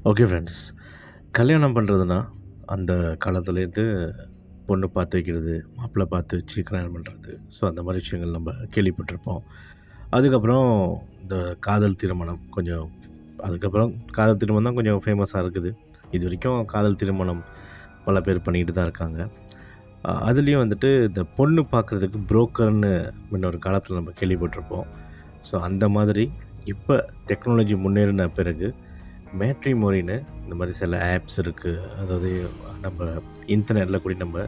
Okay friends. கல்யாணம் பண்ணுறதுன்னா, அந்த காலத்துலேருந்து பொண்ணு பார்த்து வைக்கிறது, மாப்பிள்ளை பார்த்து வச்சு கல்யாணம் பண்ணுறது. ஸோ, அந்த மாரி விஷயங்கள் நம்ம கேள்விப்பட்டிருப்போம். அதுக்கப்புறம் இந்த காதல் திருமணம் கொஞ்சம் அதுக்கப்புறம் காதல் திருமணம் தான் கொஞ்சம் ஃபேமஸா இருக்குது. இதுவரைக்கும் காதல் திருமணம் பல பேர் பண்ணிக்கிட்டு தான் இருக்காங்க. அதுலேயும் வந்துட்டு இந்த பொண்ணு பார்க்குறதுக்கு புரோக்கர்ன்னு முன்ன ஒரு காலத்தில நம்ம கேள்விப்பட்டிருப்போம். ஸோ, அந்த மாதிரி இப்ப டெக்னாலஜி முன்னேறின பிறகு மேட்ரிமோனின்னு இந்த மாதிரி சில ஆப்ஸ் இருக்குது. அதாவது நம்ம இன்டர்நெட்டில் கூட நம்ம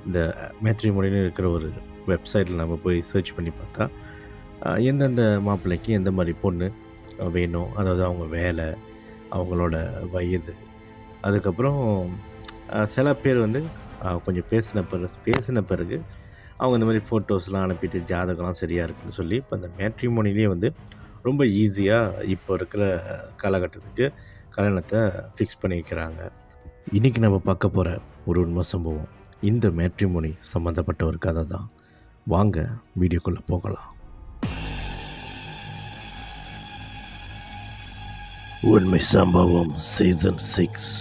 இந்த மேட்ரிமோனின்னு இருக்கிற ஒரு வெப்சைட்டில் நம்ம போய் சர்ச் பண்ணி பார்த்தா எந்தெந்த மாப்பிள்ளைக்கு எந்த மாதிரி பொண்ணு வேணும், அதாவது அவங்க வேலை, அவங்களோட வயது, அதுக்கப்புறம் சில பேர் வந்து கொஞ்சம் பேசின பிறகு அவங்க இந்த மாதிரி ஃபோட்டோஸ்லாம் அனுப்பிட்டு ஜாதகம்லாம் சரியாக இருக்குன்னு சொல்லி இப்போ அந்த மேட்ரிமோனிலே வந்து ரொம்ப ஈஸியாக இப்போ இருக்கிற காலகட்டத்துக்கு கல்யாணத்தை ஃபிக்ஸ் பண்ணி வைக்கிறாங்க. இன்றைக்கி நம்ம பார்க்க போகிற ஒரு உண்மை சம்பவம் இந்த மேட்ரிமோனி சம்மந்தப்பட்ட ஒரு கதை தான். வாங்க வீடியோக்குள்ளே போகலாம். உண்மை சம்பவம் சீசன் 6.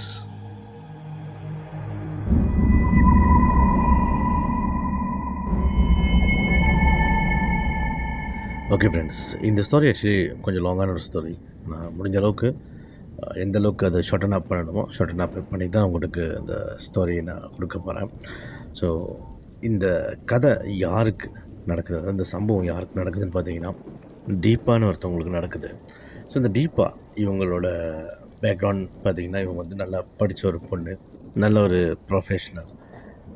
ஓகே ஃப்ரெண்ட்ஸ், இந்த ஸ்டோரி ஆக்சுவலி கொஞ்சம் லாங்கான ஒரு ஸ்டோரி. நான் முடிஞ்ச அளவுக்கு எந்த அளவுக்கு அதை ஷார்ட்டன் அப் பண்ணணுமோ ஷார்ட்டன் அப் பண்ணி தான் உங்களுக்கு அந்த ஸ்டோரியை நான் கொடுக்க போகிறேன். ஸோ இந்த கதை யாருக்கு நடக்குது, அதாவது இந்த சம்பவம் யாருக்கு நடக்குதுன்னு பார்த்தீங்கன்னா, டீப்பான்னு ஒருத்தவங்களுக்கு நடக்குது. ஸோ இந்த டீப்பா இவங்களோட பேக்ரவுண்ட் பார்த்தீங்கன்னா, இவங்க வந்து நல்லா படித்த ஒரு பொண்ணு, நல்ல ஒரு ப்ரொஃபஷ்னல்.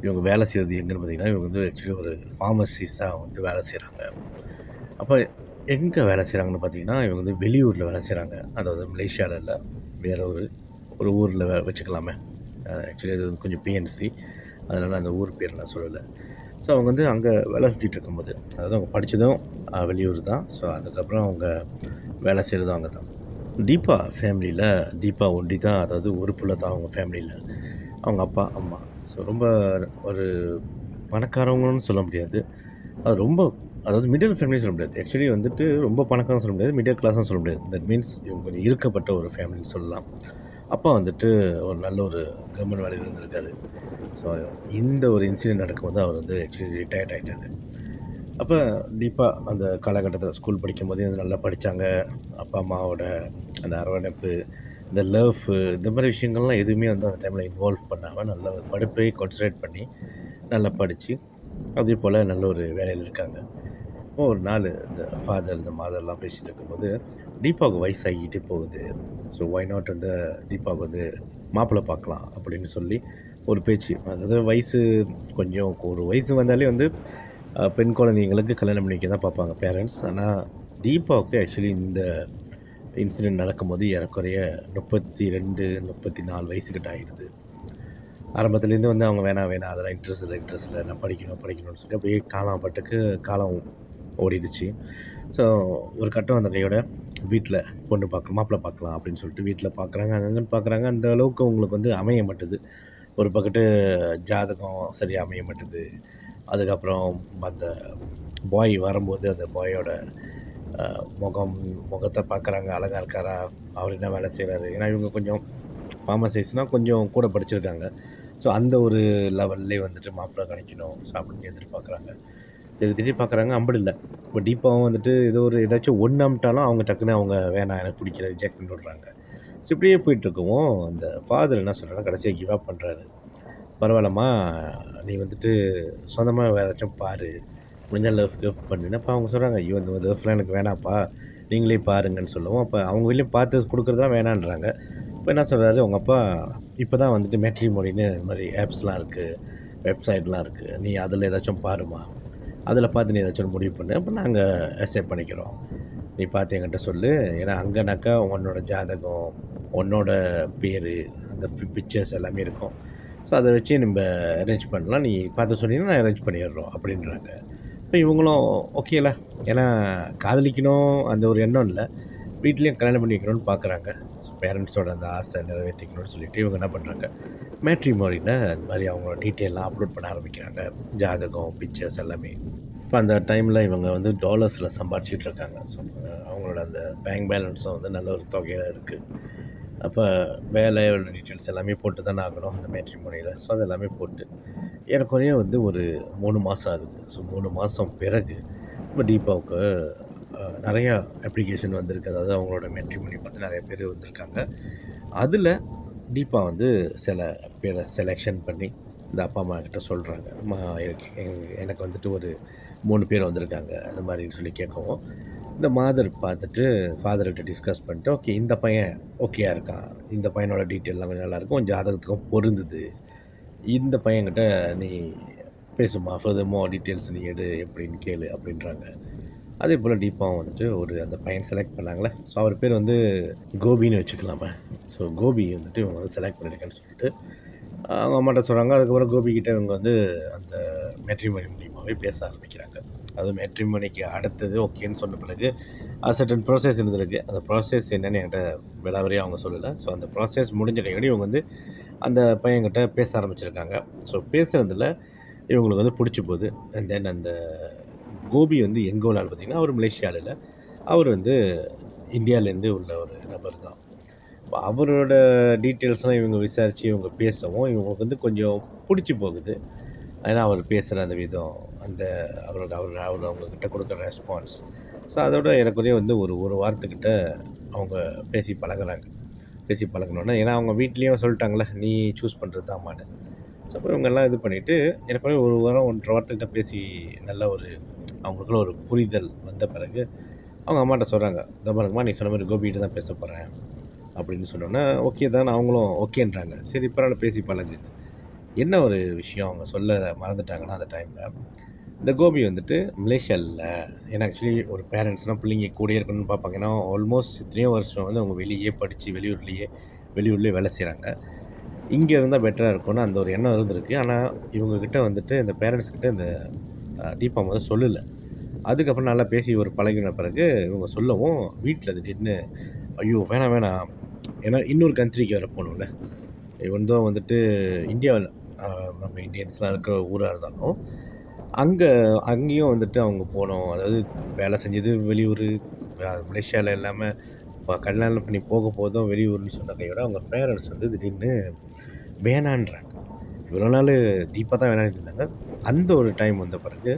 இவங்க வேலை செய்கிறது எங்கேன்னு பார்த்தீங்கன்னா, இவங்க வந்து ஆக்சுவலி ஒரு ஃபார்மசிஸ்ட்டாக வந்து வேலை செய்கிறாங்க. அப்போ எங்கே வேலை செய்கிறாங்கன்னு பார்த்தீங்கன்னா, இவங்க வந்து வெளியூரில் வேலை செய்கிறாங்க. அதாவது மலேசியாவில் இல்லை, வேற ஒரு ஊரில் வச்சுக்கலாமே. ஆக்சுவலி அது வந்து கொஞ்சம் பிஎன்சி, அதனால் அந்த ஊர் பேர் நான் சொல்லலை. ஸோ அவங்க வந்து அங்கே வேலை செஞ்சுட்டு இருக்கும்போது, அதாவது அவங்க படித்ததும் வெளியூர் தான். ஸோ அதுக்கப்புறம் அவங்க வேலை செய்கிறதும் அங்கே தான். தீபா ஃபேமிலியில் தீபா ஒண்டி தான், அதாவது ஒரு பிள்ளை தான் அவங்க ஃபேமிலியில். அவங்க அப்பா, அம்மா. ஸோ ரொம்ப ஒரு பணக்காரவங்கன்னு சொல்ல முடியாது. அது ரொம்ப, அதாவது மிடில் ஃபேமிலின்னு சொல்ல முடியாது. ஆக்சுவலி வந்துட்டு ரொம்ப பணக்காரன்னு சொல்ல முடியாது, மிடில் கிளாஸ்னு சொல்ல முடியாது. தட் மீன்ஸ் இவங்க கொஞ்சம் இருக்கப்பட்ட ஒரு ஃபேமிலின்னு சொல்லலாம். அப்பா வந்துட்டு ஒரு நல்ல ஒரு கவர்மெண்ட் வேலையில் இருந்திருக்காரு. ஸோ இந்த ஒரு இன்சிடென்ட் நடக்கும்போது அவர் வந்து ஆக்சுவலி ரிட்டையர்ட் ஆகிட்டாரு. அப்போ தீபா அந்த காலகட்டத்தில் ஸ்கூல் படிக்கும்போதே வந்து நல்லா படித்தாங்க. அப்பா அம்மாவோட அந்த அரவணைப்பு, இந்த லவ்வு, இந்த மாதிரி விஷயங்கள்லாம் எதுவுமே வந்து அந்த டைமில் இன்வால்வ் பண்ணாமல் நல்ல ஒரு படிப்பை கான்சன்ட்ரேட் பண்ணி நல்லா படித்து அதே போல் நல்ல ஒரு வேலையில் இருக்காங்க. அப்போ ஒரு நாள் இந்த ஃபாதர், இந்த மாதர்லாம் பேசிகிட்டு இருக்கும்போது தீபாவுக்கு வயசாகிக்கிட்டே போகுது. ஸோ ஒய் நாட் வந்து தீபாவுக்கு வந்து மாப்பிள்ளை பார்க்கலாம் அப்படின்னு சொல்லி ஒரு பேச்சு. அதாவது வயசு கொஞ்சம் ஒரு வயசு வந்தாலே வந்து பெண் குழந்தைங்களுக்கு கல்யாணம் பண்ணிக்க தான் பார்ப்பாங்க பேரண்ட்ஸ். ஆனால் தீபாவுக்கு ஆக்சுவலி இந்த இன்சிடென்ட் நடக்கும்போது ஏறக்குறைய 32, 34 வயசுக்கிட்ட ஆகிடுது. ஆரம்பத்துலேருந்து வந்து அவங்க வேணாம் அதெல்லாம் இன்ட்ரெஸ்ட் இல்லை, நான் படிக்கணும்னு சொல்லி அப்படியே காலம் ஓடிடுச்சு. ஸோ ஒரு கட்டம் அந்த கையோட வீட்டில் பொண்ணு பார்க்கலாம், மாப்பிள்ளை பார்க்கலாம் அப்படின்னு சொல்லிட்டு வீட்டில் பார்க்குறாங்க, அங்கங்கன்னு பார்க்குறாங்க. அந்த அளவுக்கு அவங்களுக்கு வந்து அமைய மாட்டுது. ஒரு பக்கத்து ஜாதகம் சரியாக அமைய மாட்டுது. அதுக்கப்புறம் அந்த பாய் வரும்போது அந்த பாயோட முகத்தை பார்க்குறாங்க, அழகாக இருக்காரா, அவர் என்ன வேலை செய்கிறாரு. ஏன்னா இவங்க கொஞ்சம் ஃபார்மசைஸ்னால் கொஞ்சம் கூட படிச்சிருக்காங்க. ஸோ அந்த ஒரு லெவல்லே வந்துட்டு மாப்பிள்ளை கிடைக்கணும் ஸோ அப்படின்னு எதிர்பார்க்குறாங்க. திடீர்னு பார்க்குறாங்க, அம்புடு இல்லை. இப்போ டீப்பாவும் வந்துட்டு ஏதாச்சும் ஒன்று அமிட்டாலும் அவங்க டக்குன்னு அவங்க வேணாம், எனக்கு பிடிக்கல, ரிஜெக்ட் பண்ணி விட்றாங்க. ஸோ இப்படியே போயிட்டுருக்கவும் அந்த ஃபாதர் என்ன சொல்கிறாங்கன்னா, கடைசியாக கிவ் அப் பண்ணுறாரு. பரவாயில்லம்மா, நீ வந்துட்டு சொந்தமாக வேறு ஏதாச்சும் பாரு, முடிஞ்சால் லவ் பண்ணுன்னு. அப்போ அவங்க சொல்கிறாங்க, ஐயோ இந்த லவ்லாம் எனக்கு வேணாப்பா, நீங்களே பாருங்கன்னு சொல்லவும், அப்போ அவங்க வீட்லேயும் பார்த்து கொடுக்குறது தான் வேணான்றாங்க. இப்போ என்ன சொல்கிறாரு அவங்க அப்பா, இப்போ தான் வந்துட்டு மேட்ரிமோனின்னு இது மாதிரி ஆப்ஸ்லாம் இருக்குது, வெப்சைட்லாம் இருக்குது, நீ அதில் ஏதாச்சும் பாருமா, அதில் பார்த்து நீ ஏதாச்சும் முடிவு பண்ணு, அப்போ நாங்கள் அக்செப்ட் பண்ணிக்கிறோம். நீ பார்த்து என்கிட்ட சொல்லு. ஏன்னா அங்கேனாக்கா உன்னோட ஜாதகம், உன்னோட பேர், அந்த பிக்சர்ஸ் எல்லாமே இருக்கும். ஸோ அதை வச்சு நம்ம அரேஞ்ச் பண்ணலாம், நீ பார்த்து சொன்னீங்கன்னா நான் அரேஞ்ச் பண்ணிடுறோம் அப்படின்றாங்க. இப்போ இவங்களும் ஓகேல, ஏன்னா காதலிக்கணும் அந்த ஒரு எண்ணம் இல்லை, வீட்லேயும் கல்யாணம் பண்ணி வைக்கணும்னு பார்க்குறாங்க. ஸோ பேரண்ட்ஸோட அந்த ஆசை நிறைவேற்றிக்கணும்னு சொல்லிட்டு இவங்க என்ன பண்ணுறாங்க, மேட்ரிமோனியில் இந்த மாதிரி அவங்களோட டீட்டெயிலாம் அப்லோட் பண்ண ஆரம்பிக்கிறாங்க, ஜாதகம், பிக்சர்ஸ் எல்லாமே. இப்போ அந்த டைமில் இவங்க வந்து டாலர்ஸில் சம்பாதிச்சிட்டு இருக்காங்க. ஸோ அவங்களோட அந்த பேங்க் பேலன்ஸும் வந்து நல்ல ஒரு தொகையாக இருக்குது. அப்போ வேலையோட டீட்டெயில்ஸ் எல்லாமே போட்டு தானே ஆகணும் அந்த மேட்ரிமோனியில். ஸோ அது எல்லாமே போட்டு ஏறக்குறைய வந்து ஒரு 3 மாதம் ஆகுது. ஸோ 3 மாதம் பிறகு இப்போ தீபாவுக்கு நெறையா அப்ளிகேஷன் வந்திருக்கு. அதாவது அவங்களோட மேட்ரிமோனி பார்த்து நெறைய பேர் வந்திருக்காங்க. அதில தீபா வந்து சில பேரை செலக்ஷன் பண்ணி இந்த அப்பா அம்மா கிட்ட சொல்கிறாங்க. அம்மா எனக்கு வந்துட்டு ஒரு 3 பேர் வந்திருக்காங்க அந்த மாதிரின்னு சொல்லி கேட்கவும், இந்த மாதர் பார்த்துட்டு ஃபாதர்கிட்ட டிஸ்கஸ் பண்ணிட்டு, ஓகே இந்த பையன் ஓகேயா இருக்கான். இந்த பையனோட டீட்டெயில் எல்லாமே நல்லாயிருக்கும். உன் ஜாதகத்துக்கும் பொருந்துது. இந்த பையன்கிட்ட நீ பேசுமா, ஃபர்தர்மோர் டீட்டெயில்ஸ் நீ எடு எப்படின்னு கேளு அப்படின்றாங்க. அதேபோல் டீப்பாவும் வந்துட்டு அந்த பையன் செலக்ட் பண்ணாங்களே. ஸோ அவர் பேர் வந்து கோபின்னு வச்சுக்கலாமே. ஸோ கோபி வந்துட்டு இவங்க வந்து செலக்ட் பண்ணியிருக்கேன்னு சொல்லிட்டு அவங்க அம்மாட்ட சொல்கிறாங்க. அதுக்கப்புறம் கோபிக்கிட்ட இவங்க வந்து அந்த மேட்ரிமோனி மூலியமாகவே பேச ஆரம்பிக்கிறாங்க. அதுவும் மேட்ரிமோனிக்கு அடுத்தது ஓகேன்னு சொன்ன பிறகு சர்டன் ப்ராசஸ் இருந்திருக்கு. அந்த ப்ராசஸ் என்னன்னு என்கிட்ட விலாவரியாக அவங்க சொல்லலை. ஸோ அந்த ப்ராசஸ் முடிஞ்ச கையோடு இவங்க வந்து அந்த பையன்கிட்ட பேச ஆரம்பிச்சிருக்காங்க. ஸோ பேசுகிறதுல இவங்களுக்கு வந்து பிடிச்சி போகுது. அண்ட் தென் அந்த கோபி வந்து எங்கே உள்ளான்னு பார்த்தீங்கன்னா, அவர் மலேசியாவில் இல்லை. அவர் வந்து இந்தியாவிலேருந்து உள்ள ஒரு நபர் தான். அவரோட டீட்டெயில்ஸ்லாம் இவங்க விசாரித்து இவங்க பேசவும், இவங்களுக்கு வந்து கொஞ்சம் பிடிச்சி போகுது. ஏன்னா அவர் பேசுகிற அந்த விதம், அந்த அவரோட அவர் அவர் அவங்கக்கிட்ட கொடுக்குற ரெஸ்பான்ஸ். ஸோ அதோட ஏறக்குறைய வந்து ஒரு வாரத்துக்கிட்ட அவங்க பேசி பழகுறாங்க. பேசி பழகுனோன்னே ஏன்னா அவங்க வீட்லேயும் சொல்லிட்டாங்கள்ல, நீ சூஸ் பண்ணுறது தான்மான்னு. ஸோ அப்போ இவங்கெல்லாம் இது பண்ணிவிட்டு ஏறக்குறைய 1 வாரம் 1 1/2 வாரத்துக்கிட்ட பேசி நல்ல ஒரு அவங்களுக்குள்ள ஒரு புரிதல் வந்த பிறகு அவங்க அம்மாட்ட சொல்கிறாங்க, "இதோ பாருங்கம்மா நீ சொன்ன மாதிரி கோபிகிட்ட தான் பேச போகிறேன்." அப்படின்னு சொன்னோன்னே, ஓகே தான் அவங்களும் ஓகேன்றாங்க. சரி பரவாயில்ல பேசி பழகு. என்ன ஒரு விஷயம் அவங்க சொல்ல மறந்துட்டாங்கன்னா அந்த டைமில், இந்த கோபி வந்துட்டு மலேசியால இல்ல. ஏன்னா ஆக்சுவலி ஒரு பேரண்ட்ஸ்னால் பிள்ளைங்க கூடயே இருக்கணும்னு பார்ப்பாங்க. ஏன்னா ஆல்மோஸ்ட் எத்தனையோ வருஷம் வந்து அவங்க வெளியே படித்து வெளியூர்லேயே வேலை செய்கிறாங்க. இங்கே இருந்தால் பெட்டராக இருக்கும்னு அந்த ஒரு எண்ணம் இருந்திருக்கு. ஆனால் இவங்ககிட்ட வந்துட்டு இந்த பேரண்ட்ஸ் கிட்ட இந்த தீபா முதல்ல சொல்லல. அதுக்கப்புறம் நல்லா பேசி ஒரு பழகின பிறகு இவங்க சொல்லவும், வீட்ல திடீர்னு ஐயோ! வேணாம் வேணாம். ஏன்னா இன்னொரு கண்ட்ரிக்கு வேற போகணும்ல. இவன் தான் வந்துட்டு இந்தியாவுல அ நம்ம இந்தியன்ஸ்லாம் இருக்கிற ஊரா இருந்தாலும், அங்க அங்கேயும் வந்துட்டு அவங்க போணும். அதாவது வேலை செஞ்சது வெளியூரு, மலேசியால இல்லாம கல்யாணம் பண்ணி போதும் வெளியூர்ன்னு சொன்ன கையோட, அவங்க பேரண்ட்ஸ் வந்து திடீர்னு வேணான்றாங்க. இவ்வளோ நாள் டீப்பா தான் வேணான்ட்டு இருந்தாங்க. அந்த ஒரு டைம் வந்த பிறகு,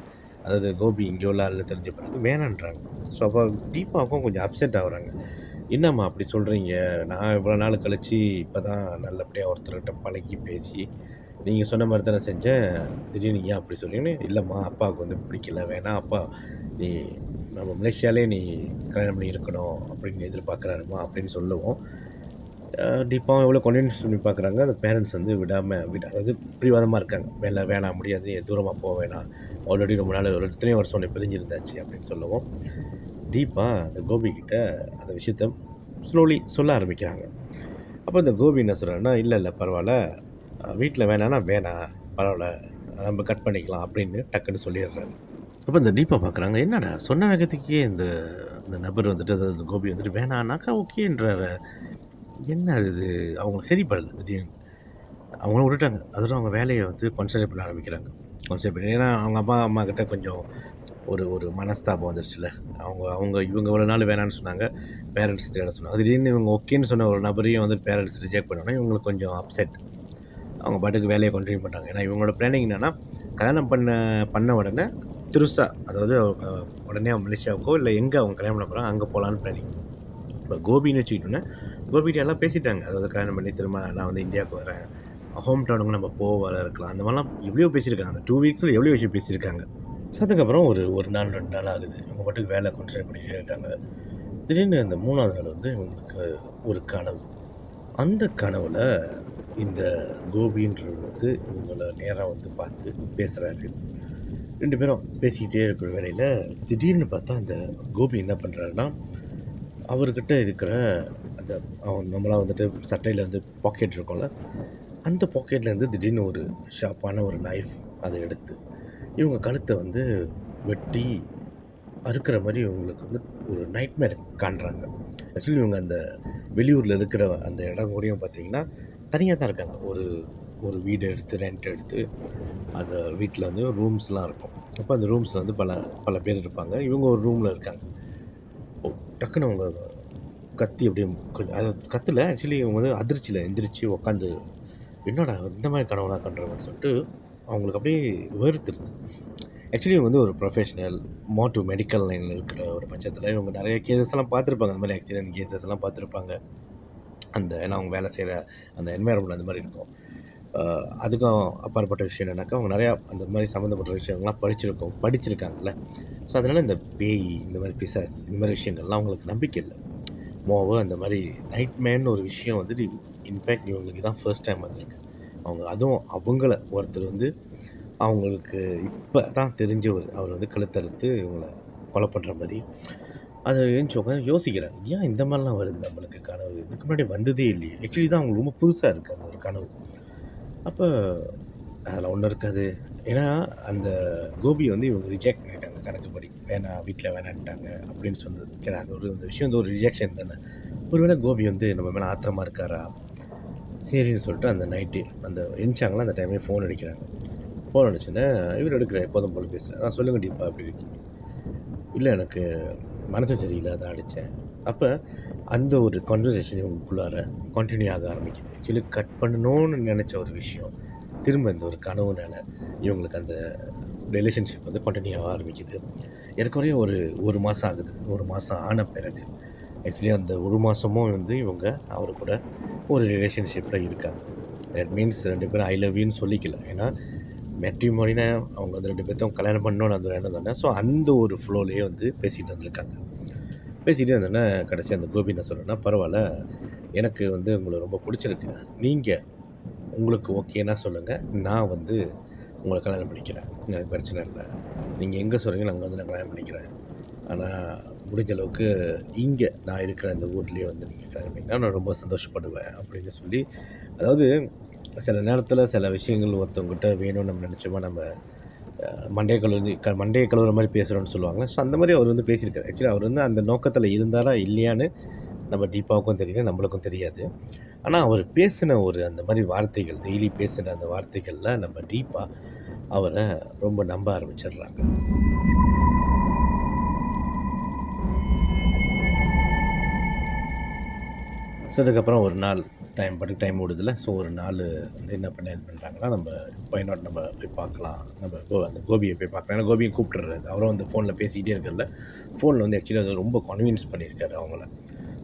அதாவது கோபி இங்கே உள்ள ஆளுன்னு தெரிஞ்ச பிறகு வேணான்றாங்க. ஸோ அப்போ தீபாவுக்கும் கொஞ்சம் அப்செட் ஆகுறாங்க. என்னம்மா அப்படி சொல்கிறீங்க? நான் இவ்வளோ நாள் கழிச்சு இப்போ தான் நல்லபடியா ஒருத்தர்கிட்ட பழகி பேசி, நீங்க சொன்ன மாரி தானே செஞ்சேன். திடீர்னு ஏன் அப்படி சொல்றீங்கன்னு, இல்லம்மா அப்பாவுக்கு வந்து பிடிக்கல. வேணா அப்பா நீ நம்ம மலேசியாலயே நீ கல்யாணம் பண்ணி இருக்கணும் அப்படின்னு எதிர்பார்க்குறாரும்மா அப்படின்னு சொல்லவும், தீபாவும் எவ்வளோ கன்வின்ஸ் பண்ணி பார்க்குறாங்க. அந்த பேரண்ட்ஸ் வந்து அதாவது பிடிவாதமா இருக்காங்க. வேணாம் முடியாது. நீ தூரமா போ வேணாம். ஆல்ரெடி ரொம்ப நாள் ஒரு எத்தனையோ வருஷம் உன்னை பிரிஞ்சிருந்தாச்சு அப்படின்னு சொல்லவும், தீபா அந்த கோபி கிட்ட அந்த விஷயத்த ஸ்லோலி சொல்ல ஆரம்பிக்கிறாங்க. அப்போ இந்த கோபி என்ன சொல்றாருன்னா, "இல்ல, இல்ல பரவால்ல. வீட்ல வேணான்னா வேணாம். பரவால்ல. நம்ம கட் பண்ணிக்கலாம்." அப்படின்னு டக்குன்னு சொல்லிடுறாரு. அப்போ இந்த தீபா பார்க்குறாங்க. என்னடா சொன்ன வேகத்துக்கே இந்த இந்த நபர் வந்துட்டு அதாவது இந்த கோபி வந்துட்டு வேணான்னாக்கா ஓகேன்றாரு. என்ன இது அவங்களுக்கு சரிப்படல திடீர்னு. அவங்களும் விட்டுட்டாங்க. அதோட அவங்க வேலைய வந்து கான்சன்ட்ரேட் பண்ண ஆரம்பிக்கிறாங்க. கான்சன்ட்ரேட் பண்ணி ஏன்னா அவங்க அப்பா, அம்மா கிட்ட கொஞ்சம் ஒரு ஒரு மனஸ்தாபம் வந்துருச்சுல்ல. அவங்க அவங்க இவங்க இவ்வளோ நாள் வேணான்னு சொன்னாங்க. பேரண்ட்ஸ் தேட சொன்னாங்க. திடீர்னு இவங்க ஓகேன்னு சொன்ன ஒரு நபரையும் வந்து பேரண்ட்ஸ் ரிஜெக்ட் பண்ணோனே இவங்களுக்கு கொஞ்சம் அப்செட். அவங்க பாட்டுக்கு வேலைய கன்டின்யூ பண்றாங்க. ஏன்னா இவங்களோட பிளானிங் என்னன்னா, கல்யாணம் பண்ண பண்ண உடனே திருசா அதாவது உடனே மலேசியாவுக்கோ இல்ல எங்க அவங்க கல்யாணம் பண்ண போறாங்க அங்க போலான்னு பிளானிங். இப்ப கோபின்னு வச்சுக்கிட்டோம்னா, கோபிட்ட எல்லாம் பேசிட்டாங்க. அதாவது கல்யாணம் பண்ணி திரும்ப நான் வந்து இந்தியாவுக்கு வரேன். ஹோம் டவுனுக்கு நம்ம வர இருக்கலாம். அந்த மாரிலாம் எவ்வளயோ பேசியிருக்காங்க. அந்த 2 வீக்ஸ்ல எவ்வளோ விஷயம் பேசியிருக்காங்க. ஸோ அதுக்கப்புறம் ஒரு நாள் 2 நாள் ஆகுது. இவங்க பாட்டுக்கு வேலை கான்சன்ட்ரேட் பண்ணிட்டே இருக்காங்க. திடீர்னு அந்த 3வது நாள் வந்து இவங்களுக்கு ஒரு கனவு. அந்த கனவுல இந்த கோபின்றவர் வந்து இவங்கள நேரா வந்து பார்த்து பேசுறாரு. 2 பேரும் பேசிக்கிட்டே இருக்கிற வேளையில, திடீர்னு பார்த்தா அந்த கோபி என்ன பண்றாருன்னா, அவர்கிட்ட இருக்கிற அந்த நம்மலாம் வந்துட்டு சட்டையில வந்து பாக்கெட் இருக்கும்ல, அந்த பாக்கெட்லேருந்து திடீர்னு ஒரு ஷார்ப்பான ஒரு நைஃப் அத எடுத்து, இவங்க கழுத்த வந்து வெட்டி அறுக்கிற மாரி இவங்களுக்கு வந்து ஒரு நைட்மேர் காண்றாங்க. ஆக்சுவலி இவங்க அந்த வெளியூர்ல இருக்கிற அந்த இடம் கூடயும் பார்த்தீங்கன்னா, தனியா தான் இருக்காங்க. ஒரு ஒரு வீடு எடுத்து ரெண்ட் எடுத்து, அந்த வீட்ல வந்து ரூம்ஸ்லாம் இருக்கும். அப்ப அந்த ரூம்ஸ்ல வந்து பல பல பேர் இருப்பாங்க. இவங்க ஒரு ரூம்ல இருக்காங்க. டக்குனு அவங்க கத்தி அப்படியே கொஞ்சம் அது கத்தல. ஆக்சுவலி இவங்க வந்து அதிர்ச்சியில எந்திரிச்சு உட்காந்து, "என்னடா இந்த மாரி கனவுலாம் கண்றோம்ன்னு" சொல்லிட்டு அவங்களுக்கு அப்படியே வேர்த்துருது. ஆக்சுவலி இவங்க வந்து ஒரு ப்ரொஃபஷனல், மோர் டூ மெடிக்கல் லைன்ல இருக்கிற ஒரு பட்சத்தில, இவங்க நெறைய கேஸஸ்லாம் பார்த்துருப்பாங்க. அந்த மாரி ஆக்சிடென்ட் கேஸஸ்லாம் பார்த்துருப்பாங்க. ஏன்னா அவங்க வேலை செய்ற அந்த என்வைரன்மென்ட் அந்த மாரி இருக்கும். அ அதுக்கும் அப்பாற்பட்ட விஷயம் என்னன்னாக்கா, அவங்க நெறையா அந்த மாரி சம்மந்தப்பட்ட விஷயங்கள்லாம் படிச்சிருக்காங்கல்ல. ஸோ, அதனால இந்த பேய், இந்த மாரி பிசாஸ், இந்த மாரி விஷயங்கள்லாம் அவங்களுக்கு நம்பிக்கை இல்ல. மோரோவர் அந்த மாரி நைட்மேர்ன்னு ஒரு விஷயம் வந்துட்டு இன்ஃபேக்ட் இவங்களுக்கு இதான் ஃபர்ஸ்ட் டைம் வந்திருக்கு. அதுவும் அவங்கள ஒருத்தர் வந்து அவங்களுக்கு இப்ப தான் தெரிஞ்ச அவர் வந்து கழுத்தறுத்து இவங்கள கொலை பண்ற மாரி. அத எந்திச்சு உட்காந்து யோசிக்கிறேன். ஏன் இந்த மாரிலாம் வருது நம்மளுக்கு கனவு? இதுக்கு முன்னாடி வந்ததே இல்லையே! ஆக்சுவலி தான் அவங்களுக்கு ரொம்ப புதுசா இருக்கு அந்த ஒரு கனவு. அப்ப அதெல்லாம் ஒண்ணும் இருக்காது. ஏன்னா, அந்த கோபிய வந்து இவங்க ரிஜெக்ட் பண்ணிட்டாங்க கணக்குப்படி. வேணாம் வீட்ல வேணான்ட்டாங்க அப்படின்னு சொன்னது. சரி அது ஒரு இந்த விஷயம் வந்து ஒரு ரிஜெக்ஷன் தானே. ஒருவேளை கோபி வந்து நம்ம மேல ஆத்திரமா இருக்காரா? சரின்னு சொல்லிட்டு அந்த நைட்டே எந்திச்சாங்களா அந்த டைமே ஃபோன் அடிக்கிறாங்க. ஃபோன் அடிச்சோனே இவரு எடுக்கிறார் எப்போதும் போல பேசுறாரு. சொல்லுங்க டீப்பா எப்படி இருக்கீங்க? இல்ல எனக்கு மனசு சரியில்ல அதான் அடிச்சேன். அப்ப அந்த ஒரு கான்வர்சேஷன் இவங்களுக்குள்ளார கன்டின்யூ ஆக ஆரம்பிக்குது. ஆக்சுவலி கட் பண்ணணும்னு நெனச்ச ஒரு விஷயம், திரும்ப இந்த ஒரு கனவுனால இவங்களுக்கு அந்த ரிலேஷன்ஷிப் வந்து கன்டின்யூ ஆக ஆரம்பிக்குது. ஏறக்குறைய ஒரு 1 மாசம் ஆகுது. 1 மாசம் ஆன பிறகு, ஆக்சுவலி அந்த 1 மாசமும் வந்து இவங்க அவரு கூட ஒரு ரிலேஷன்ஷிப்ல இருக்காங்க. தட் மீன்ஸ் 2 பேரும் ஐ லவ் யூன்னு சொல்லிக்கல. ஏன்னா மேட்ரிமோனினா அவங்க வந்து 2 பேத்தையும் கல்யாணம் பண்ணணும்னு அந்த ஒரு எண்ணம் தானே. ஸோ அந்த ஒரு ஃப்ளோலயே வந்து பேசிட்டு இருந்திருக்காங்க. பேசிட்டே இருந்தோன்னே, கடைசியா அந்த கோபி என்ன சொல்றார்ன்னா, "பரவால்ல, எனக்கு வந்து உங்கள ரொம்ப புடிச்சிருக்கு. நீங்க உங்களுக்கு ஓகேன்னா சொல்லுங்க. நான் வந்து உங்கள கல்யாணம் பண்ணிக்கிறேன். எனக்கு பிரச்சனை இல்ல. நீங்க எங்க சொல்றீங்களோ அங்க வந்து நான் கல்யாணம் பண்ணிக்கிறேன். ஆனா, முடிஞ்ச அளவுக்கு இங்க நான் இருக்கிற அந்த ஊர்லயே வந்து நீங்க கல்யாணம் பண்ணிக்கிட்டா நான் ரொம்ப சந்தோஷப்படுவேன்." அப்படின்னு சொல்லி அதாவது சில நேரத்தில சில விஷயங்கள் ஒருத்தவங்ககிட்ட வேணும்னு நம்ம நெனச்சோமா, நம்ம மண்டைய கழுவுற மாரி பேசுறோம்ன்னு சொல்லுவாங்கல்ல. ஸோ அந்த மாரி அவர் வந்து பேசியிருக்காரு. ஆக்சுவலி அவர் வந்து அந்த நோக்கத்தில இருந்தாரா, இல்லையான்னு நம்ம டீப்பாவுக்கும் தெரியல, நம்மளுக்கும் தெரியாது. ஆனா, அவர் பேசின ஒரு அந்த மாரி வார்த்தைகள், டெய்லி பேசின அந்த வார்த்தைகள்ல நம்ம டீப்பா அவர ரொம்ப நம்ப ஆரம்பிச்சிடுறாங்க. ஸோ, அதுக்கப்புறம் ஒரு நாள் டைம் ஓடுதுல்ல. ஸோ, ஒரு நாளு வந்து என்ன பிளான் பண்றாங்கன்னா, ஒய் நாட் நம்ம போய் பார்க்கலாம். நம்ம அந்த கோபிய போய் பார்க்கலாம். ஏன்னா கோபியும் கூப்பிட்டுறாரு. அவரும் வந்து ஃபோன்ல பேசிக்கிட்டே இருக்கார்ல. ஃபோன்ல வந்து ஆக்சுவலி அது ரொம்ப கன்வின்ஸ் பண்ணியிருக்காரு அவங்கள.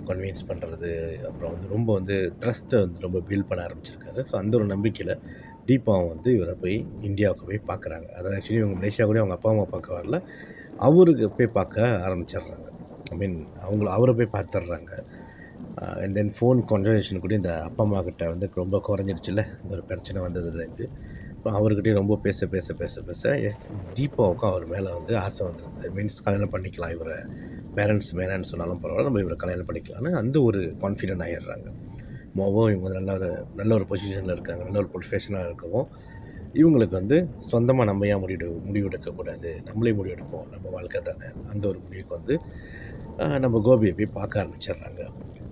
கன்வின்ஸ் பண்றது, அப்புறம் வந்து ரொம்ப வந்து ட்ரஸ்ட்ட வந்து ரொம்ப பில்ட் பண்ண ஆரம்பிச்சிருக்காரு. ஸோ, அந்த ஒரு நம்பிக்கையில தீபாவும் வந்து இவர போய் இந்தியாவுக்கு போய் பார்க்குறாங்க. அதாவது ஆக்சுவலி இவங்க மலேசியா கூட அவங்க அப்பா, அம்மா பார்க்க வரல. அவருக்கு போய் பார்க்க ஆரம்பிச்சர்றாங்க. ஐ மீன் அவர போய் பார்த்துர்றாங்க. அண்ட் தென் ஃபோன் கான்வர்சேஷன் கூட இந்த அப்பா, அம்மா கிட்ட வந்து ரொம்ப குறைஞ்சிடுச்சுல்ல. இந்த ஒரு பிரச்சனை வந்ததுலேருந்து. அப்புறம் அவர்கிட்டயும் ரொம்ப பேச தீபாவுக்கும் அவர் மேல வந்து ஆசை வந்துருது. மீன்ஸ் கல்யாணம் பண்ணிக்கலாம் இவர. பேரண்ட்ஸ் வேணான்னு சொன்னாலும் பரவால்ல. நம்ம இவர கல்யாணம் பண்ணிக்கலான்னு அந்த ஒரு கான்ஃபிடென்ட் ஆயிடுறாங்க. இவங்க நல்ல ஒரு பொசிஷன்ல இருக்காங்க. நல்ல ஒரு ப்ரொஃபஷனலா இருக்கவும், இவங்களுக்கு வந்து சொந்தமா நம்ம ஏன் முடிவெடுக்கக்கூடாது? நம்மளே முடிவெடுப்போம். நம்ம வாழ்க்கை தானே. அந்த ஒரு முடிவுக்கு வந்து நம்ம கோபிய போய் பார்க்க ஆரம்பிச்சர்றாங்க.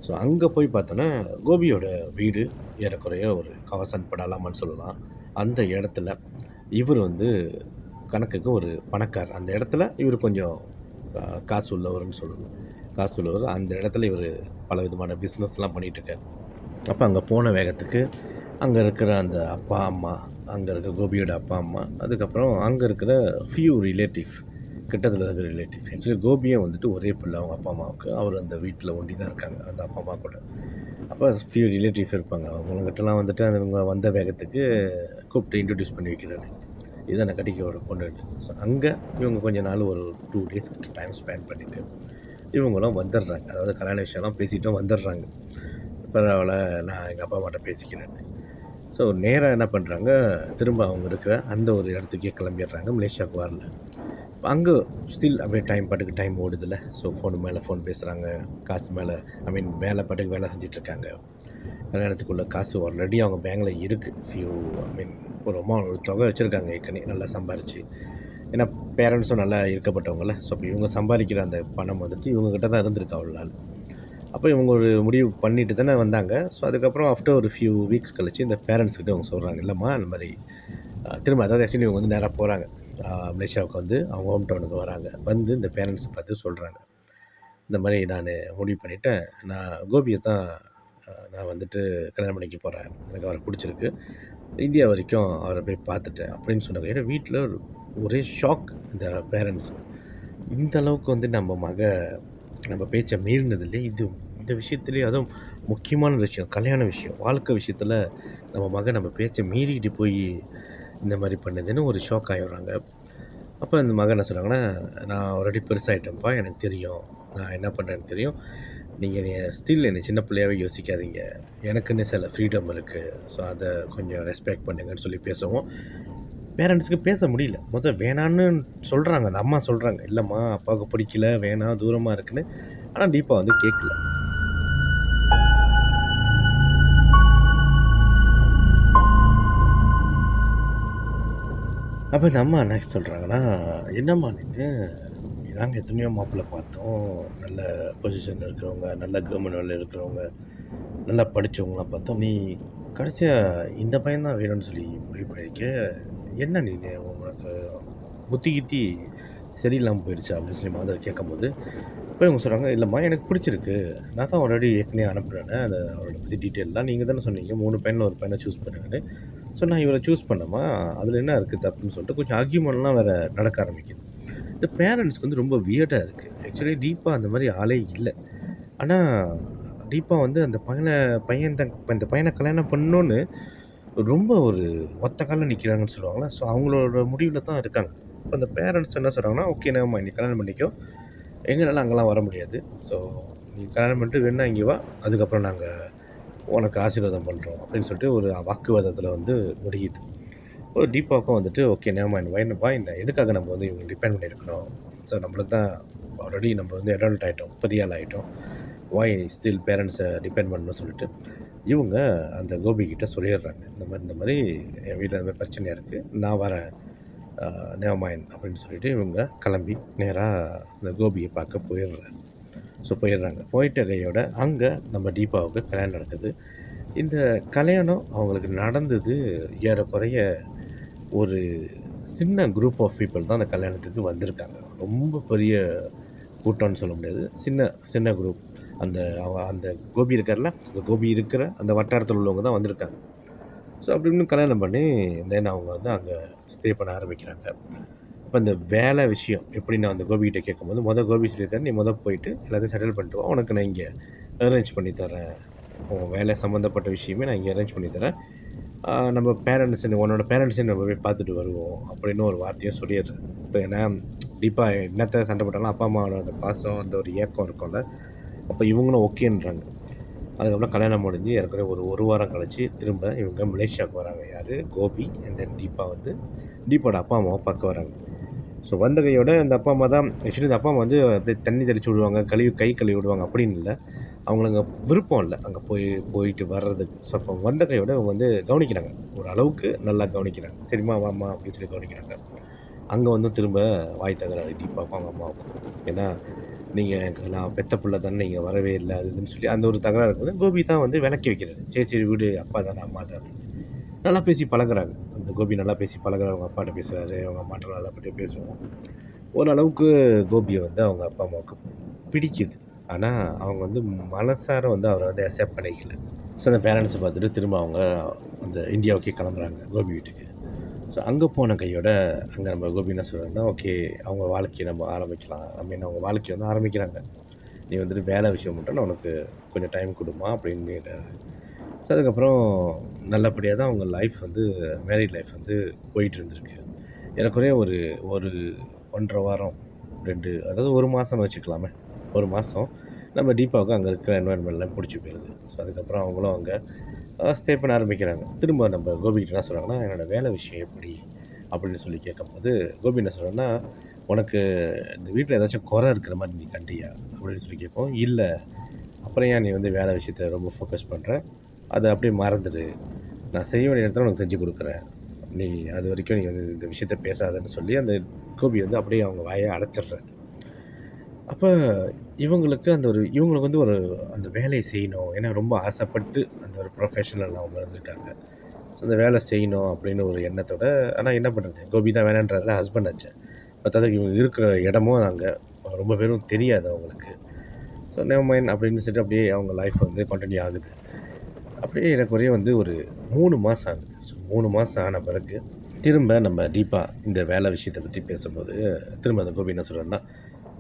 ஸோ அங்க போய் பார்த்தோன்னா, கோபியோட வீடு ஏறக்குறைய ஒரு கவசன் படாலாமான்னு சொல்லலாம். அந்த இடத்துல இவரு வந்து கணக்குக்கு ஒரு பணக்காரர். அந்த இடத்துல இவரு கொஞ்சம் அ காசு உள்ளவர்ன்னு சொல்லணும். காசு உள்ளவர். அந்த இடத்துல இவரு பலவிதமான பிசினஸ்லாம் பண்ணிட்டுருக்காரு. அப்ப அங்க போன வேகத்துக்கு, அங்க இருக்கிற அந்த அப்பா, அம்மா, அங்க இருக்க கோபியோட அப்பா, அம்மா, அதுக்கப்புறம் அங்க இருக்கிற ஃபியூ ரிலேட்டிவ், கிட்டத்துல இருக்கிற ரிலேட்டிவ். ஆக்சுவலி கோபியும் வந்துட்டு ஒரே பிள்ளை அவங்க அப்பா, அம்மாவுக்கு. அவர் அந்த வீட்ல ஒண்டி தான் இருக்காங்க. அந்த அப்பா, அம்மா கூட. அப்ப ஃபியூ ரிலேட்டிவ்ஸ் இருப்பாங்க. அவங்ககிட்டலாம் வந்துட்டு இவங்க வந்த வேகத்துக்கு கூப்பிட்டு இன்ட்ரோடியூஸ் பண்ணி வைக்கிறாரு. இதுதான் நான் கட்டிக்க ஒரு பொண்ணுன்னு. ஸோ அங்க இவங்க கொஞ்ச நாள் ஒரு 2 டேஸ் கிட்ட டைம் ஸ்பெண்ட் பண்ணிட்டு, இவங்களும் வந்துடுறாங்க. அதாவது கல்யாண விஷயம்லாம் பேசிட்டும் வந்துடுறாங்க. பரவால்ல நான் எங்க அப்பா அம்மாட்ட பேசிக்கிறேன்னு. ஸோ நேரா என்ன பண்றாங்க, திரும்ப அவங்க இருக்கிற அந்த ஒரு இடத்துக்கே கிளம்பிடுறாங்க. மலேசியாவுக்கு வரல. அங்க ஸ்டில் அப்படியே டைம் ஓடுதுல்ல. ஸோ ஃபோன் மேல ஃபோன் பேசுறாங்க. காசு மேல ஐ மீன் வேலை பாட்டுக்கு வேலை செஞ்சுட்ருக்காங்க. கல்யாணத்துக்குள்ள காசு ஆல்ரெடி அவங்க பேங்க்ல இருக்கு. ஐ மீன் ஒரு தொகை வச்சிருக்காங்க ஏற்கனவே நல்லா சம்பாரிச்சு. ஏன்னா பேரண்ட்ஸும் நல்லா இருக்கப்பட்டவங்கல்ல. ஸோ அப்ப இவங்க சம்பாரிக்கிற அந்த பணம் வந்துட்டு இவங்க கிட்ட தான் இருந்திருக்கு அவ்வளோ நாள். அப்ப இவங்க ஒரு முடிவு பண்ணிட்டு தானே வந்தாங்க. ஸோ அதுக்கப்புறம் ஆஃப்டர் ஒரு ஃபியூ வீக்ஸ் கழிச்சு இந்த பேரண்ட்ஸ் கிட்ட அவங்க சொல்றாங்க. இல்லம்மா இந்த மாரி திரும்ப அதாவது ஆக்சுவலி இவங்க வந்து நேரா போறாங்க. மலேசியாவுக்கு வந்து அவங்க ஹோம் டவுனுக்கு வராங்க. வந்து இந்த பேரண்ட்ஸ பார்த்து சொல்றாங்க. இந்த மாதிரி நான் முடிவு பண்ணிட்டேன். நான் கோபிய தான் நான் வந்துட்டு கல்யாணம் பண்ணிக்க போறேன். எனக்கு அவர புடிச்சிருக்கு. இந்தியா வரைக்கும் அவர போய் பார்த்துட்டேன் அப்படின்னு சொன்னாங்க. ஏன்னா வீட்ல ஒரே ஷாக் இந்த பேரண்ட்ஸ்க்கு. இந்த அளவுக்கு வந்து நம்ம பேச்ச மீறினது இல்லையே! இந்த விஷயத்திலேயே அதுவும் முக்கியமான விஷயம். கல்யாண விஷயம். வாழ்க்கை விஷயத்தில நம்ம பேச்ச மீறிக்கிட்டு போயி இந்த மாரி பண்ணுதுன்னு ஒரு ஷாக் ஆயிடுறாங்க. அப்ப இந்த மகன் என்ன சொன்னாங்கன்னா, "நான் ஆல்ரெடி பெருசாயிட்டேன்ப்பா. எனக்கு தெரியும். நான் என்ன பண்றேன்னு தெரியும். நீங்க என்னைய ஸ்டில் என்னைய சின்ன பிள்ளையாவே யோசிக்காதீங்க. எனக்குன்னு சில ஃப்ரீடம் இருக்கு. ஸோ அத கொஞ்சம் ரெஸ்பெக்ட் பண்ணுங்கன்னு" சொல்லி பேசவும், பேரண்ட்ஸ்க்கு பேச முடியல. வேணான்னு சொல்றாங்க. அந்த அம்மா சொல்றாங்க. "இல்லம்மா, அப்பாவுக்கு பிடிக்கல. வேணாம். தூரமா இருக்குன்னு." ஆனா தீபா வந்து கேட்கல. அப்ப இந்த அம்மா என்ன சொல்றாங்கன்னா, "என்னம்மா நீனு? நாங்க எத்தனையோ மாப்பிள்ளை பார்த்தோம். நல்ல பொசிஷன்ல இருக்கிறவங்க, நல்ல கவர்மெண்ட் வேலையில இருக்கிறவங்க, நல்லா படிச்சவங்கலாம் பார்த்தோம். நீ கடைசியா இந்த பையன் தான் வேணும்னு சொல்லி முடிவு பண்ணியிருக்க. என்ன நீனு உனக்கு புத்தி கித்தி சரியில்லாம போயிடுச்சா?" அப்படின்னு சொல்லி மாதர் கேட்கும்போது, அப்ப இவங்க சொல்றாங்க, "இல்லம்மா எனக்கு பிடிச்சிருக்கு. நான் தான் ஆல்ரெடி ஏற்கனவே அனுப்புனேனே, அவர பத்தி டீட்டெயில்லாம். நீங்க தானே சொன்னீங்க 3 பையன்ல ஒரு பையன சூஸ் பண்ணுங்கன்னு. ஸோ நான் இவர சூஸ் பண்ணேம்மா. அதில என்ன இருக்கு தப்புன்னு" சொல்லிட்டு கொஞ்சம் ஆர்கியூமெண்ட்லாம் வேற நடக்க ஆரம்பிக்குது. இந்த பேரண்ட்ஸ்க்கு வந்து ரொம்ப வியர்டா இருக்கு. ஆக்சுவலி டீப்பா அந்த மாரி ஆளே இல்ல. ஆனா, டீப்பா வந்து அந்த இந்த பையன கல்யாணம் பண்ணணும்னு ரொம்ப ஒரு ஒத்த கால்ல நிக்கிறாங்கன்னு சொல்லுவாங்கல்ல. ஸோ அவங்களோட முடிவுல தான் இருக்காங்க. இப்ப அந்த பேரண்ட்ஸ் என்ன சொல்றாங்கன்னா, "ஓகே நெவர் நீ கல்யாணம் பண்ணிக்கோ. எங்கனால அங்கலாம் வர முடியாது. ஸோ நீ கல்யாணம் பண்ணிட்டு வேணுனா இங்க வா. அதுக்கப்புறம் நாங்க உனக்கு ஆசீர்வாதம் பண்றோம்." அப்படின்னு சொல்லிட்டு ஒரு வாக்குவாதத்துல வந்து முடியுது. ஒரு டீப்பாவுக்கும் வந்துட்டு, "ஓகே நெவர் மைண்ட். எதுக்காக நம்ம வந்து இவங்கள டிபெண்ட் பண்ணியிருக்கணும்? ஸோ நம்மளுக்கு தான் ஆல்ரெடி நம்ம வந்து அடல்ட் ஆயிட்டோம். பெரிய ஆள் ஆயிட்டோம். ஒய் ஸ்டில் பேரண்ட்ஸ டிபெண்ட் பண்ணணும்னு" சொல்லிட்டு, இவங்க அந்த கோபி கிட்ட சொல்லிடுறாங்க. இந்த மாரி என் வீட்ல இந்த மாரி பிரச்சனையா இருக்கு. நான் வரேன். நெவர் மைண்ட் அப்படின்னு சொல்லிட்டு இவங்க கிளம்பி நேரா இந்த கோபிய பார்க்க போயிடுறாங்க. போயிட்ட கையோட அங்க நம்ம தீபாவுக்கு கல்யாணம் நடக்குது. இந்த கல்யாணம் அவங்களுக்கு நடந்தது ஏறக்குறைய ஒரு சின்ன குரூப் ஆஃப் பீப்பிள் தான் அந்த கல்யாணத்துக்கு வந்திருக்காங்க. ரொம்ப பெரிய கூட்டம்னு சொல்ல முடியாது. சின்ன சின்ன குரூப். அந்த கோபி இருக்கார்ல, அந்த கோபி இருக்கிற அந்த வட்டாரத்தில உள்ளவங்க தான் வந்திருக்காங்க. ஸோ அப்படி இப்படின்னு கல்யாணம் பண்ணி தென் அவங்க வந்து அங்க ஸ்டே பண்ண ஆரம்பிக்கிறாங்க. அப்ப இந்த வேலை விஷயம் எப்படி நான் அந்த கோபி கிட்ட கேட்கும்போது, கோபி சொல்லியிருக்காரு, "நீ போயிட்டு எல்லாத்தையும் செட்டில் பண்ணிட்டு வா. உனக்கு நான் இங்க அரேஞ்ச் பண்ணி தரேன். உன் வேலை சம்மந்தப்பட்ட விஷயமே நான் இங்க அரேஞ்ச் பண்ணி தரேன். நம்ம உன்னோட பேரண்ட்ஸையும் நம்ம போய் பார்த்துட்டு வருவோம்." அப்படின்னு ஒரு வார்த்தையும் சொல்லிடுறாரு. இப்ப ஏன்னா கண்டிப்பா என்னத்த சண்டை போட்டாலும் அப்பா, அம்மாவோட அந்த பாசம், அந்த ஒரு ஏக்கம் இருக்கும்ல. அப்ப இவங்களும் ஓகேன்றாங்க. அதுக்கப்புறம் கல்யாணம் முடிஞ்சு ஏறக்குறைய ஒரு 1 வாரம் கழிச்சு திரும்ப இவங்க மலேசியாவுக்கு வராங்க. யாரு? கோபி அண்ட் தென் தீபா வந்து தீபாவோட அப்பா, அம்மாவ பார்க்க வராங்க. ஸோ வந்த கையோட இந்த அப்பா, அம்மா தான் ஆக்சுவலி இந்த அப்பா, அம்மா வந்து அப்படியே தண்ணி தெளிச்சு விடுவாங்க, கை கழுவி விடுவாங்க அப்படின்னு இல்ல. அவங்களுக்கு அங்க விருப்பம் இல்ல. அங்க போயிட்டு வர்றதுக்கு. ஸோ அப்போ வந்த கையோட இவங்க வந்து கவனிக்கிறாங்க. ஒரு அளவுக்கு நல்லா கவனிக்கிறாங்க. "சரிம்மா, வாம்மா" அப்படின்னு சொல்லி கவனிக்கிறாங்க. அங்க வந்து திரும்ப வாய் தகராறு தீபாவுக்கும் அவங்க அம்மாவுக்கும். ஏன்னா, "நீங்க நான் பெத்த புள்ள தானே, நீங்க வரவே இல்ல." அது இதுன்னு சொல்லி அந்த ஒரு தகராறு இருக்கும்போது, கோபி தான் வந்து விலக்கி வைக்கிறாரு. "சரி, சரி விடு. அப்பா தானே, அம்மா தானே." நல்லா பேசி பழகுறாங்க. அந்த கோபி நல்லா பேசி பழகுறாரு. அவங்க அப்பாட்ட பேசுறாரு. அவங்க அம்மாட்ட நல்லபடியா பேசுவோம். ஓரளவுக்கு கோபிய வந்து அவங்க அப்பா, அம்மாவுக்கு பிடிக்குது. ஆனா, அவங்க வந்து மனசார வந்து அவர வந்து அக்செப்ட் பண்ணிக்கல. ஸோ, அந்த பேரண்ட்ஸ பார்த்துட்டு திரும்ப அவங்க அந்த இந்தியாவுக்கே கிளம்புறாங்க, கோபி வீட்டுக்கு. ஸோ, அங்க போன கையோட அங்க நம்ம கோபி என்ன சொல்றாருன்னா, ஓகே அவங்க வாழ்க்கைய நம்ம ஆரம்பிக்கலாம். அவங்க வாழ்க்கைய வந்து ஆரம்பிக்கிறாங்க. "நீ வந்துட்டு வேலை விஷயம் மட்டும் நான் உனக்கு கொஞ்சம் டைம் குடும்மா" அப்படின்னுறாரு. ஸோ, அதுக்கப்புறம் நல்லபடியா தான் அவங்க லைஃப் வந்து மேரிட் லைஃப் வந்து போயிட்டு இருந்திருக்கு. ஏறக்குறைய ஒரு ஒரு 1 1/2 வாரம், 2 அதாவது 1 மாசம்னு வச்சுக்கலாமே. 1 மாசம் நம்ம தீபாவுக்கு அங்க இருக்கிற என்வைரன்மென்ட்லாம் புடிச்சு போயிருது. ஸோ, அதுக்கப்புறம் அவங்களும் அங்க ஸ்டே பண்ண ஆரம்பிக்கிறாங்க. திரும்ப நம்ம கோபிகிட்ட என்ன சொல்றாங்கன்னா, "என்னோட வேலை விஷயம் எப்படி?" அப்படின்னு சொல்லி கேட்கும்போது, கோபி என்ன சொல்றாருன்னா, "உனக்கு இந்த வீட்ல ஏதாச்சும் குறை இருக்கிற மாரி நீ கண்டியா?" அப்படின்னு சொல்லி கேட்கவும், "இல்ல. அப்புறம் ஏன் நீ வந்து வேலை விஷயத்த ரொம்ப ஃபோக்கஸ் பண்ற? அத அப்படியே மறந்துடு. நான் செய்ய வேண்டிய இடத்துல உனக்கு செஞ்சு குடுக்குறேன். நீ அதுவரைக்கும் நீ வந்து இந்த விஷயத்த பேசாதன்னு" சொல்லி அந்த கோபி வந்து அப்படியே அவங்க வாய அடைச்சிடுறாரு. அப்ப இவங்களுக்கு வந்து ஒரு அந்த வேலைய செய்யணும். ஏன்னா ரொம்ப ஆசைப்பட்டு அந்த ஒரு ப்ரொஃபஷனல் அவங்க இருந்திருக்காங்க. ஸோ அந்த வேலை செய்யணும் அப்படின்னு ஒரு எண்ணத்தோட ஆனா என்ன பண்றது? கோபி தான் வேணான்றார்ல ஹஸ்பண்ட் ஆச்சே. பத்தாததுக்கு இவங்க இருக்கிற இடமும் அங்க ரொம்ப பேரும் தெரியாது அவங்களுக்கு. நெவர் மைண்ட் அப்படின்னு சொல்லிட்டு அப்படியே அவங்க லைஃப் வந்து கன்டின்யூ ஆகுது. அப்படியே ஏறக்குறைய வந்து ஒரு 3 மாதம் ஆகுது. ஸோ 3 மாதம் ஆன பிறகு திரும்ப நம்ம டீப்பா இந்த வேலை விஷயத்த பத்தி பேசும்போது, திரும்ப அந்த கோபி என்ன சொல்றாருன்னா,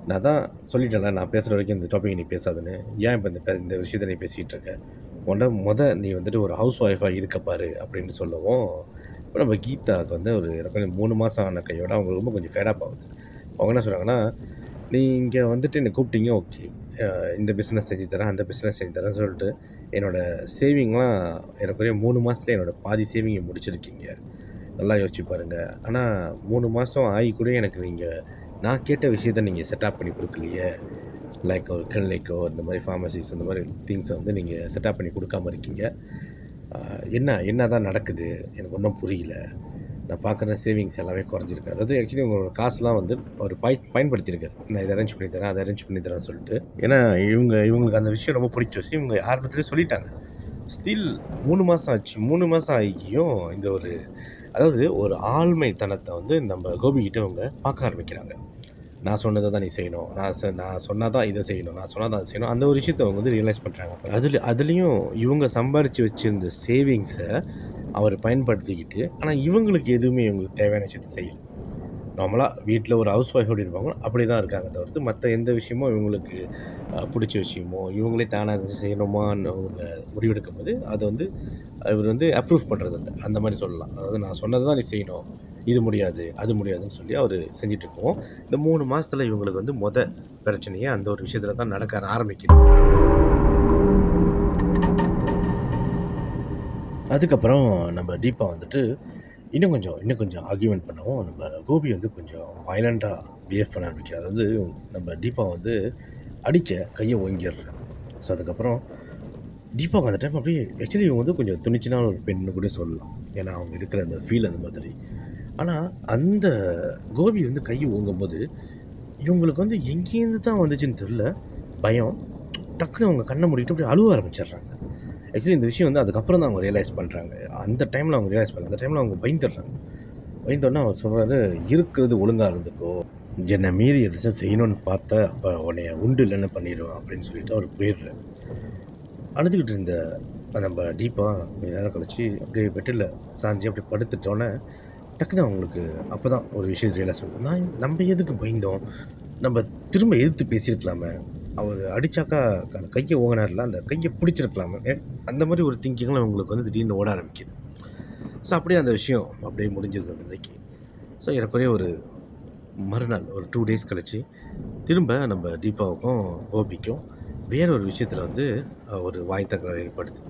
"நான் தான் சொல்லிட்டேன்ல, நான் பேசுற வரைக்கும் இந்த டாபிக் நீ பேசாதன்னு. ஏன் இப்ப இந்த விஷயத்த நீ பேசிட்டு இருக்க? நீ வந்துட்டு ஒரு ஹவுஸ் ஒய்ஃபா இருக்க பாரு" அப்படின்னு சொல்லவும், இப்ப நம்ம கீதாவுக்கு வந்து ஒரு ஏறக்குறைய 3 மாசம் ஆன கையோட அவங்களுக்கு ரொம்ப கொஞ்சம் ஃபெட் அப் ஆகுது. அவங்க என்ன சொல்றாங்கன்னா, "நீங்க வந்துட்டு என்ன கூப்பிட்டீங்க ஓகே. அ இந்த பிசினஸ் செஞ்சு தரேன், அந்த பிசினஸ் செஞ்சு தரேன்னு சொல்லிட்டு, என்னோட சேவிங்லாம் ஏறக்குறைய 3 மாசத்துல என்னோட பாதி சேவிங்க முடிச்சிருக்கீங்க. நல்லா யோசிச்சு பாருங்க. ஆனா 3 மாசம் ஆகி கூட எனக்கு நான் கேட்ட விஷயத்த நீங்க செட்டப் பண்ணி குடுக்கலையே. லைக் ஒரு கிளினிக்கோ, இந்த மாரி ஃபார்மசிஸ் இந்த மாரி திங்ஸ வந்து நீங்க செட்டப் பண்ணி குடுக்காம இருக்கீங்க. அ என்னதான் நடக்குது? எனக்கு ஒண்ணும் புரியல. நான் பார்க்குற சேவிங்ஸ் எல்லாமே குறைஞ்சிருக்கு. அதாவது ஆக்சுவலி உங்களோட காசுலாம் வந்து அவரு பயன்படுத்தியிருக்காரு. நான் இத அரேஞ்ச் பண்ணி தரேன், அத அரேஞ்ச் பண்ணி தரேன்னு சொல்லிட்டு. ஏன்னா இவங்களுக்கு அந்த விஷயம் ரொம்ப பிடிச்சிருச்சு. இவங்க ஆரம்பத்திலேயே சொல்லிட்டாங்க. ஸ்டில் 3 மாசம் ஆச்சு. 3 மாசம் ஆகியும் இந்த ஒரு அதாவது ஒரு ஆள்மைத்தனத்த வந்து நம்ம கோபிகிட்ட இவங்க பார்க்க ஆரம்பிக்கிறாங்க. நான் சொன்னத தான் நீ செய்யணும். நான் சொன்னா தான் இத செய்யணும். நான் சொன்னா தான் அத செய்யணும். அந்த ஒரு விஷயத்த அவங்க வந்து ரியலைஸ் பண்றாங்க. அதுலயும் இவங்க சம்பாரிச்சு வச்சிருந்த சேவிங்ஸ அவரு பயன்படுத்திக்கிட்டு, ஆனா இவங்களுக்கு தேவையான விஷயத்த செய்யல. நார்மலா வீட்ல ஒரு ஹவுஸ் ஒய்ஃப் எப்படி இருப்பாங்களோ, அப்படிதான் இருக்காங்க தவிர்த்து, மத்த எந்த விஷயமும் இவங்களுக்கு புடிச்ச விஷயமோ, இவங்களே தானா எதாச்சும் செய்யணுமான்னு அவங்க முடிவெடுக்கும்போது, அத வந்து இவரு வந்து அப்ரூவ் பண்றதில்ல. அந்த மாரி சொல்லலாம். அதாவது நான் சொன்னத தான் நீ செய்யணும். இது முடியாது, அது முடியாதுன்னு சொல்லி அவரு செஞ்சுட்டு இருக்கவும், இந்த 3 மாசத்துல இவங்களுக்கு வந்து பிரச்சனையே அந்த ஒரு விஷயத்துல தான் நடக்க ஆரம்பிக்குது. அதுக்கப்புறம் நம்ம தீபா வந்துட்டு இன்னும் கொஞ்சம் ஆர்கியூமென்ட் பண்ணவும், நம்ம கோபி வந்து கொஞ்சம் வயலன்ட்டா பிஹேவ் பண்ண ஆரம்பிக்கிறார். அதாவது நம்ம தீபா வந்து அடிக்க கைய ஓங்கிர்றார். ஸோ அதுக்கப்புறம் தீபாவுக்கு அந்த டைம் அப்படியே ஆக்சுவலி இவங்க வந்து கொஞ்சம் துணிச்சலான ஒரு பெண்ணுன்னு கூட சொல்லலாம். ஏன்னா, அவங்க இருக்கிற அந்த ஃபீல் அந்த மாதிரி. ஆனா, அந்த கோபி வந்து கை ஓங்கும்போது, இவங்களுக்கு வந்து எங்கேருந்து தான் வந்துச்சுன்னு தெரியல. பயம். டக்குனு அவங்க கண்ண மூடிட்டு அப்படியே அழுவ ஆரம்பிச்சுடுறாங்க. ஆக்சுவலி இந்த விஷயம் வந்து அதுக்கப்புறம் தான் அவங்க ரியலைஸ் பண்றாங்க. அந்த டைம்ல அவங்க ரியலைஸ் பண்ணல. அந்த டைம்ல அவங்க பயந்துடுறாங்க. பயந்தோனே அவர் சொல்றாரு, "இருக்கிறது ஒழுங்கா இருந்துக்கோ. என்ன மீறி எதாச்சும் செய்யணும்னு பார்த்த, அப்ப உன்னைய உண்டு இல்லன்னு பண்ணிருவேன்." அப்படின்னு சொல்லிட்டு அவரு போயிடுறாரு. அழுதுகிட்டு இருந்த நம்ம தீபா கொஞ்ச நேரம் கழிச்சு அப்படியே பெட்டுல சாஞ்சு அப்படி படுத்துட்டோன்னே, டக்குனு அவங்களுக்கு அப்பதான் ஒரு விஷயம் ரியலைஸ் பண்ணும். நம்ம எதுக்கு பயந்தோம்? நம்ம திரும்ப எதிர்த்து பேசியிருக்கலாமே! அவரு அடிச்சாக்கா அந்த கைய ஓங்குனார்ல, அந்த கைய பிடிச்சிருக்கலாமே! அந்த மாரி ஒரு திங்கிங்லாம் உங்களுக்கு வந்து திடீர்னு ஓட ஆரம்பிக்குது. ஸோ அப்படியே அந்த விஷயம் அப்படியே முடிஞ்சுது அந்த அன்னைக்கு. ஸோ ஏறக்குறைய ஒரு மறுநாள் ஒரு 2 டேஸ் கழிச்சு, திரும்ப நம்ம தீபாவுக்கும், கோபிக்கும் வேற ஒரு விஷயத்துல வந்து ஒரு வாய் தகராறு ஏற்படுது.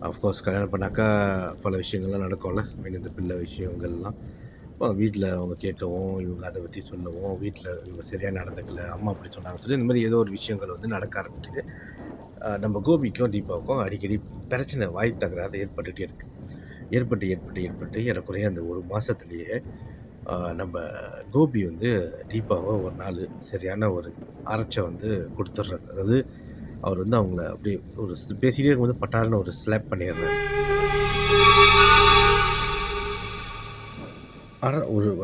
அஃப்கோர்ஸ் கல்யாணம் பண்ணாக்கா பல விஷயங்கள்லாம் நடக்கும்ல. ஐ மீன் இந்த பிள்ளை விஷயங்கள்லாம். வீட்ல அவங்க கேட்கவும், இவங்க அத பத்தி சொல்லவும், வீட்ல இவங்க சரியா நடந்துக்கல, அம்மா அப்படி சொன்னாங்கன்னு சொல்லி, இந்த மாரி ஏதோ ஒரு விஷயங்கள் வந்து நடக்க ஆரம்பிக்குது. நம்ம கோபிக்கும், தீபாவுக்கும் அடிக்கடி பிரச்சனை, வாய் தகராறு ஏற்பட்டுட்டே இருக்கு. ஏற்பட்டு ஏறக்குறைய அந்த 1 மாசத்திலேயே நம்ம கோபி வந்து தீபாவ ஒரு நாளு சரியான ஒரு வந்து குடுத்துடுறாரு. அதாவது அவர் வந்து அவங்கள அப்படியே ஒரு பேசிட்டே இருக்கும்போது பட்டார்ன்னு ஒரு ஸ்லாப் பண்ணிடுறாரு.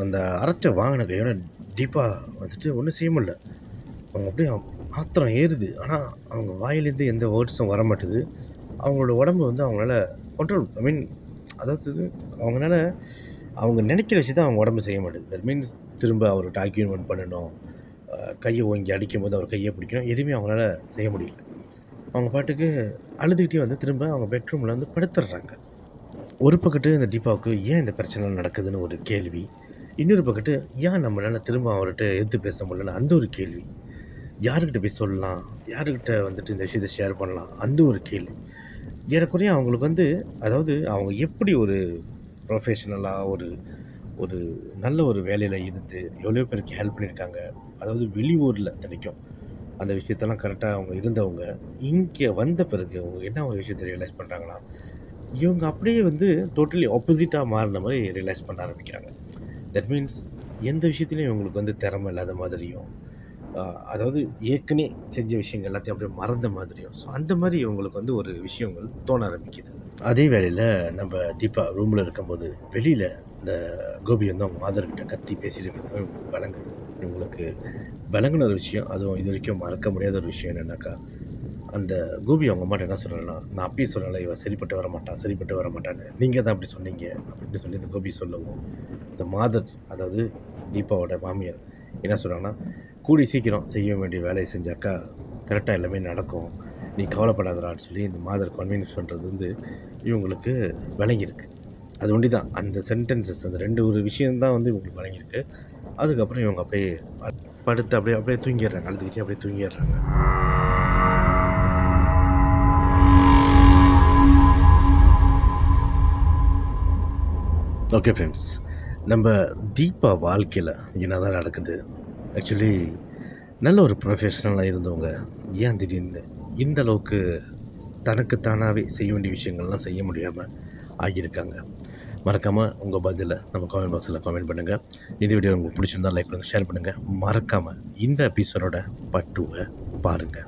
அந்த வாங்கின கையோட தீபா வந்துட்டு ஒண்ணும் செய்ய முடியல. அவங்க அப்படியே ஆத்திரம் ஏறுது. ஆனா, அவங்க வாயிலேருந்து எந்த வேர்ட்ஸும் வரமாட்டுது. அவங்களோட உடம்பு வந்து அவங்களால கண்ட்ரோல் ஐ மீன் அதாவது அவங்கனால அவங்க நினைக்கிற விஷயத்த அவங்க உடம்பு செய்ய மாட்டுது. தட் மீன்ஸ் திரும்ப அவர்ட்ட ஆர்கியூமென்ட் பண்ணணும். கைய ஓங்கி அடிக்கும்போது அவர் கைய பிடிக்கணும். எதுவுமே அவங்களால செய்ய முடியல. அவங்க பாட்டுக்கு அழுதுகிட்டே வந்து திரும்ப அவங்க பெட்ரூம்ல வந்து படுத்துடுறாங்க. ஒரு பக்கத்து இந்த தீபாவுக்கு ஏன் இந்த பிரச்சனை நடக்குதுன்னு ஒரு கேள்வி. இன்னொரு பக்கத்து ஏன் நம்மளால திரும்ப அவர்ட்ட எதிர்த்து பேச முடியலன்னு அந்த ஒரு கேள்வி. யாருக்கிட்ட போய் சொல்லலாம்? யாருக்கிட்ட வந்துட்டு இந்த விஷயத்த ஷேர் பண்ணலாம்? அந்த ஒரு கேள்வி. ஏறக்குறைய அவங்களுக்கு வந்து அதாவது அவங்க எப்படி ஒரு ப்ரொஃபஷனலா ஒரு ஒரு நல்ல ஒரு வேலையில இருந்து எவ்வளோ பேருக்கு ஹெல்ப் பண்ணியிருக்காங்க. அதாவது வெளியூர்ல இத்தனைக்கும். அந்த விஷயத்தெல்லாம் கரெக்ட்டா அவங்க இருந்தவங்க, இங்க வந்த பிறகு அவங்க என்ன ஒரு விஷயத்த ரியலைஸ் பண்றாங்கன்னா, இவங்க அப்படியே வந்து டோட்டலி ஆப்போசிட்டா மாறுன மாரி ரியலைஸ் பண்ண ஆரம்பிக்கிறாங்க. தட் மீன்ஸ் எந்த விஷயத்திலயும் இவங்களுக்கு வந்து திறமை இல்லாத மாதிரியும், அ அதாவது ஏற்கனவே செஞ்ச விஷயங்கள் எல்லாத்தையும் அப்படியே மறந்த மாதிரியும். ஸோ அந்த மாரி இவங்களுக்கு வந்து ஒரு விஷயங்கள் தோண ஆரம்பிக்குது. அதே வேளையில நம்ம தீபா ரூமில் இருக்கும்போது வெளியில் இந்த கோபி வந்து அவங்க மாதர்கிட்ட கத்தி பேசிட்டு இருக்கிறது இவங்களுக்கு விளங்குது. இவங்களுக்கு விளங்குன ஒரு விஷயம், அதுவும் இது வரைக்கும் மறக்க முடியாத ஒரு விஷயம் என்னன்னாக்கா, அந்த கோபி அவங்க அம்மாட்ட என்ன சொல்றான்னா, "நான் அப்பயே சொன்னேன்ல இவ சரிப்பட்டு வரமாட்டா, சரிப்பட்டு வரமாட்டான்னு. நீங்க தான் அப்படி சொன்னீங்க." அப்படின்னு சொல்லி இந்த கோபி சொல்லவும், இந்த மாதர் அதாவது தீபாவோட மாமியார் என்ன சொல்றாங்கன்னா, "கூடிய சீக்கிரம் செய்ய வேண்டிய வேலைய செஞ்சாக்கா, கரெக்ட்டா எல்லாமே நடக்கும். நீ கவலைப்படாதடான்னு" சொல்லி இந்த மாதர் கன்வின்ஸ் பண்றது வந்து இவங்களுக்கு விளங்கியிருக்கு. அது ஒண்டி தான். அந்த சென்டென்சஸ் அந்த 2 ஒரு விஷயம் தான் வந்து இவங்களுக்கு விளங்கியிருக்கு. அதுக்கப்புறம் இவங்க அப்படியே படுத்து அப்படியே அப்படியே தூங்கிர்றாங்க. அழுதுகிட்டே அப்படியே தூங்கிர்றாங்க. Okay friends. நம்ப டீப்பா வாழ்க்கையில என்னதான் நடக்குது? ஆக்சுவலி நல்ல ஒரு ப்ரொஃபஷனலா இருந்தவங்க, ஏன் திடீர்னு இந்த அளவுக்கு தனக்கு தானாவே செய்ய வேண்டிய விஷயங்கள்லாம் செய்ய முடியாம ஆகியிருக்காங்க? மறக்காம உங்க பதில நம்ம காமெண்ட் பாக்ஸ்ல காமெண்ட் பண்ணுங்க. இந்த வீடியோ உங்களுக்கு பிடிச்சிருந்தா லைக் பண்ணுங்க, ஷேர் பண்ணுங்க. மறக்காம இந்த எபிசோடோட பார்ட் 2வ பாருங்க.